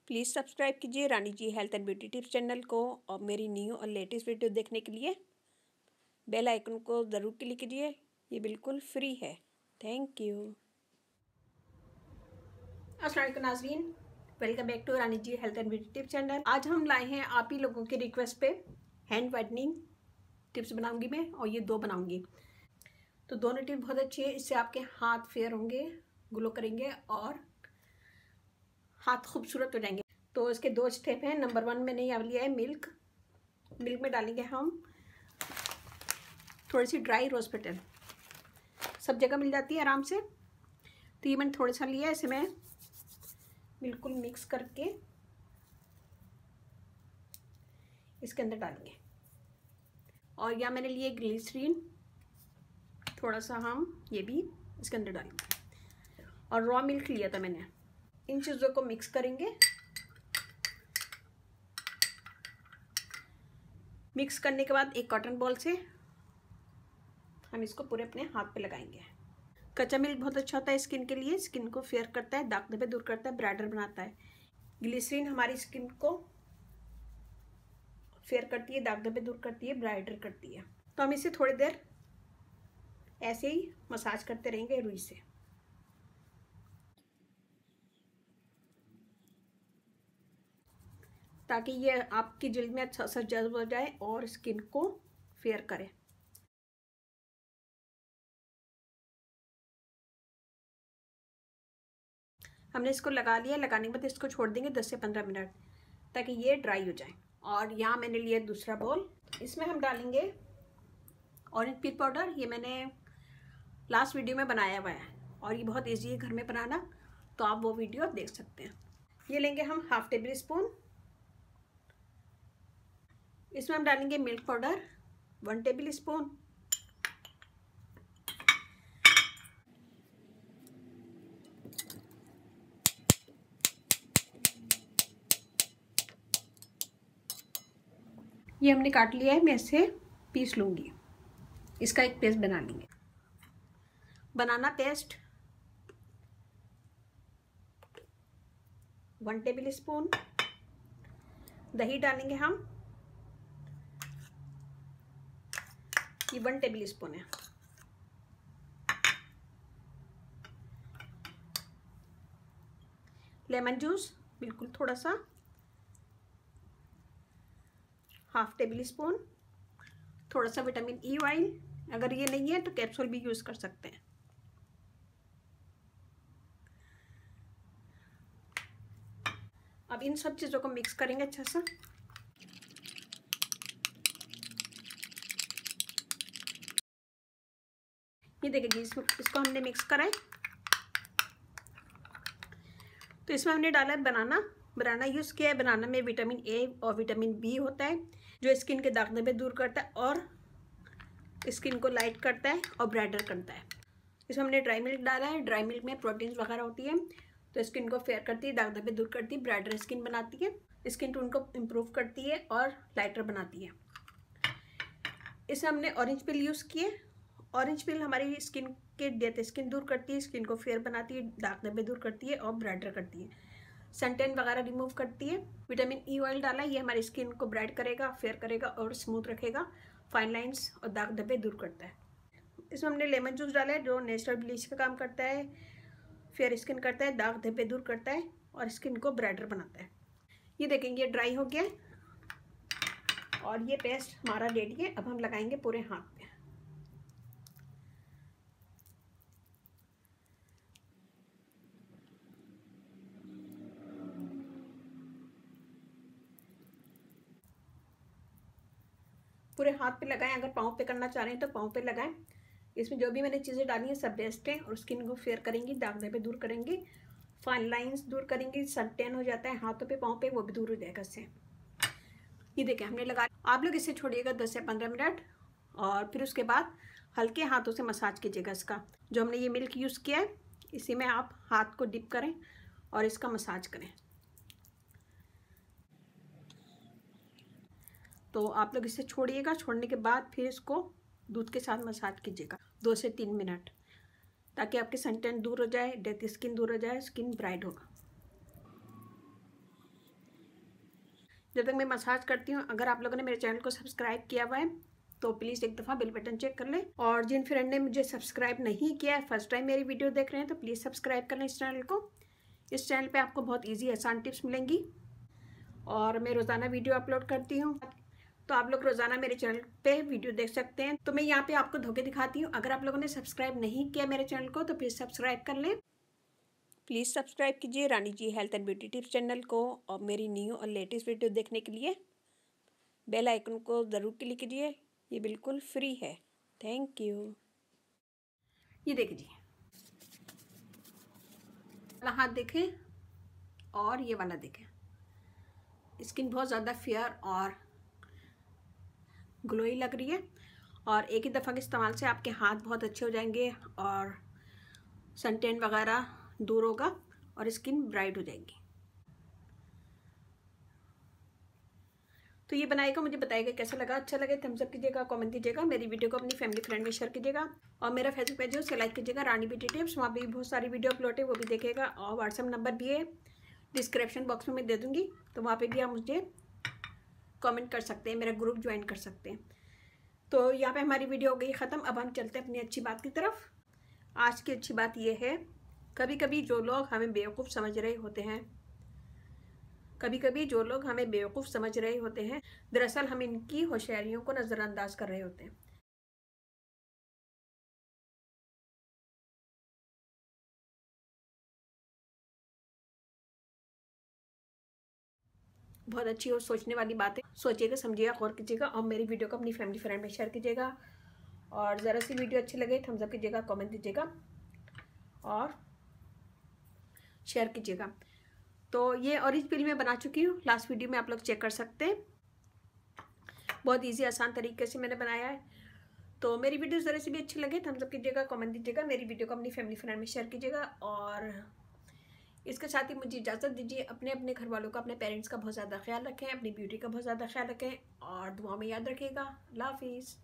Please subscribe कीजिए Rani ji health and beauty tips channel को और मेरी न्यू और लेटेस्ट वीडियो देखने के लिए बेल आइकन को ज़रूर क्लिक कीजिए। ये बिल्कुल फ्री है। Thank you. अस्सलाम वालेकुम नाज़रीन, welcome back to Rani ji health and beauty tips channel. आज हम लाए हैं आप ही लोगों के रिक्वेस्ट पे हैंड वाइटनिंग टिप्स बनाऊंगी मैं, और ये 2 बनाऊंगी। तो दोनों टिप बहुत अच्छी है। इससे आपके हाथ फेयर होंगे, ग्लो करेंगे और हाथ खूबसूरत हो जाएंगे। तो इसके 2 स्टेप हैं। नंबर 1 मैंने यहाँ लिया है मिल्क में डालेंगे हम थोड़ी सी ड्राई रोज़ पेटल। सब जगह मिल जाती है आराम से। तो ये मैंने थोड़ा सा लिया है, इसे मैं बिल्कुल मिक्स करके इसके अंदर डालेंगे। और यहाँ मैंने लिए ग्लिसरीन, थोड़ा सा हम ये भी इसके अंदर डालेंगे। और रॉ मिल्क लिया था मैंने। इन चीज़ों को मिक्स करेंगे। मिक्स करने के बाद एक कॉटन बॉल से हम इसको पूरे अपने हाथ पे लगाएंगे। कच्चा मिल्क बहुत अच्छा होता है स्किन के लिए। स्किन को फेयर करता है, दाग धब्बे दूर करता है, ब्राइटर बनाता है। ग्लिसरीन हमारी स्किन को फेयर करती है, दाग धब्बे दूर करती है, ब्राइटर करती है। तो हम इसे थोड़ी देर ऐसे ही मसाज करते रहेंगे रुई से। ताकि ये आपकी जल्द में अच्छा सा जज्ब हो जाए और स्किन को फेयर करे। हमने इसको लगा लिया। लगाने के बाद इसको छोड़ देंगे 10 से 15 मिनट ताकि ये ड्राई हो जाए। और यहाँ मैंने लिया दूसरा बोल। इसमें हम डालेंगे ऑरेंज पील पाउडर। ये मैंने लास्ट वीडियो में बनाया हुआ है और ये बहुत ईजी है घर में बनाना, तो आप वो वीडियो देख सकते हैं। ये लेंगे हम हाफ टेबल स्पून। इसमें हम डालेंगे मिल्क पाउडर 1 टेबल स्पून। ये हमने काट लिया है, मैं इसे पीस लूँगी। इसका एक पेस्ट बना लेंगे। बनाना पेस्ट 1 टेबल स्पून। दही डालेंगे हम, ये 1 टेबल स्पून है। लेमन जूस बिल्कुल थोड़ा सा, हाफ टेबल स्पून। थोड़ा सा विटामिन ई ऑयल, अगर ये नहीं है तो कैप्सूल भी यूज़ कर सकते हैं। अब इन सब चीज़ों को मिक्स करेंगे अच्छा सा। ये देखिए इसको हमने मिक्स करा है। तो इसमें हमने डाला है बनाना यूज़ किया है। बनाना में विटामिन ए और विटामिन बी होता है जो स्किन के दाग धब्बे दूर करता है और स्किन को लाइट करता है और ब्राइटर करता है। इसमें हमने ड्राई मिल्क डाला है। ड्राई मिल्क में प्रोटीन्स वगैरह होती है तो स्किन को फेयर करती है, दाग धब्बे दूर करती है, ब्राइटर स्किन बनाती है, स्किन टोन को इम्प्रूव करती है और लाइटर बनाती है। इसमें हमने ऑरेंज पिल यूज़ किए। ऑरेंज पिल हमारी स्किन के डेड स्किन दूर करती है, स्किन को फेयर बनाती है, दाग धब्बे दूर करती है और ब्राइटर करती है, सनटैन वगैरह रिमूव करती है। विटामिन ई ऑयल डाला है, ये हमारी स्किन को ब्राइट करेगा, फेयर करेगा और स्मूथ रखेगा, फाइन लाइंस और दाग धब्बे दूर करता है। इसमें हमने लेमन जूस डाला है जो नेचुरल ब्लीच का काम करता है, फेयर स्किन करता है, दाग धब्बे दूर करता है और स्किन को ब्राइटर बनाता है। ये देखेंगे ये ड्राई हो गया और ये पेस्ट हमारा रेडी है। अब हम लगाएंगे पूरे हाथ पे। पूरे हाथ पे लगाएं। अगर पाँव पे करना चाह रहे हैं तो पाँव पे लगाएं। इसमें जो भी मैंने चीज़ें डाली हैं सब बेस्ट हैं और स्किन को फेयर करेंगी, दाग धब्बे दूर करेंगी, फाइन लाइंस दूर करेंगी, सन टैन हो जाता है हाथों पे पाँव पे वो भी दूर हो जाएगा इससे। ये देखें हमने लगा। आप लोग इसे छोड़िएगा 10 से 15 मिनट और फिर उसके बाद हल्के हाथों से मसाज कीजिएगा। इसका जो हमने ये मिल्क यूज़ किया है इसी में आप हाथ को डिप करें और इसका मसाज करें। तो आप लोग इसे छोड़िएगा। छोड़ने के बाद फिर इसको दूध के साथ मसाज कीजिएगा 2 से 3 मिनट ताकि आपके सन टैन दूर हो जाए, डेड स्किन दूर हो जाए, स्किन ब्राइट होगा। जब तक मैं मसाज करती हूँ, अगर आप लोगों ने मेरे चैनल को सब्सक्राइब किया हुआ है तो प्लीज़ एक दफ़ा बेल बटन चेक कर लें, और जिन फ्रेंड ने मुझे सब्सक्राइब नहीं किया है, फर्स्ट टाइम मेरी वीडियो देख रहे हैं, तो प्लीज़ सब्सक्राइब कर लें इस चैनल को। इस चैनल पे आपको बहुत इजी आसान टिप्स मिलेंगी और मैं रोज़ाना वीडियो अपलोड करती हूँ, तो आप लोग रोज़ाना मेरे चैनल पे वीडियो देख सकते हैं। तो मैं यहाँ पे आपको धोखे दिखाती हूँ। अगर आप लोगों ने सब्सक्राइब नहीं किया मेरे चैनल को तो प्लीज़ सब्सक्राइब कर लें। प्लीज़ सब्सक्राइब कीजिए Rani ji health and beauty tips channel को, और मेरी न्यू और लेटेस्ट वीडियो देखने के लिए बेल आइकन को ज़रूर क्लिक कीजिए। ये बिल्कुल फ्री है। Thank you. ये देखिए जी, वाला हाथ देखें और ये वाला देखें, स्किन बहुत ज़्यादा फेयर और ग्लोई लग रही है, और एक ही दफ़ा के इस्तेमाल से आपके हाथ बहुत अच्छे हो जाएंगे और सन टैन वगैरह दूर होगा और स्किन ब्राइट हो जाएगी। तो ये बनाएगा, मुझे बताइएगा कैसा लगा। अच्छा लगे थम्स अप कीजिएगा, कमेंट कीजिएगा, मेरी वीडियो को अपनी फैमिली फ्रेंड में शेयर कीजिएगा, और मेरा फेसबुक पेज है उससे लाइक कीजिएगा, रानी ब्यूटी टिप्स। वहाँ पे भी बहुत सारी वीडियो अपलोड है, वो भी देखेगा, और व्हाट्सएप नंबर भी है डिस्क्रिप्शन बॉक्स में मैं दे दूँगी, तो वहाँ पर भी आप मुझे कॉमेंट कर सकते हैं, मेरा ग्रुप ज्वाइन कर सकते हैं। तो यहाँ पे हमारी वीडियो हो गई ख़त्म। अब हम चलते हैं अपनी अच्छी बात की तरफ। आज की अच्छी बात यह है, कभी कभी जो लोग हमें बेवकूफ़ समझ रहे होते हैं, दरअसल हम इनकी होशियारियों को नज़रअंदाज कर रहे होते हैं। बहुत अच्छी और सोचने वाली बात है। सोचिएगा, समझिएगा, गौर कीजिएगा, और मेरी वीडियो को अपनी फैमिली फ्रेंड में शेयर कीजिएगा, और ज़रा सी वीडियो अच्छी लगे थम्स अप कीजिएगा, कमेंट कीजिएगा और शेयर कीजिएगा। तो ये ऑरेंज पील में बना चुकी हूँ, लास्ट वीडियो में आप लोग चेक कर सकते हैं। बहुत इजी आसान तरीके से मैंने बनाया है। तो मेरी वीडियो ज़रा सी भी अच्छी लगे थम्स अप कीजिएगा, कमेंट दीजिएगा, मेरी वीडियो को अपनी फैमिली फ्रेंड में शेयर कीजिएगा, और इसके साथ ही मुझे इजाज़त दीजिए। अपने अपने घर वालों का, अपने पेरेंट्स का बहुत ज़्यादा ख्याल रखें, अपनी ब्यूटी का बहुत ज़्यादा ख्याल रखें, और दुआ में याद रखिएगा। अल्लाह हाफिज़।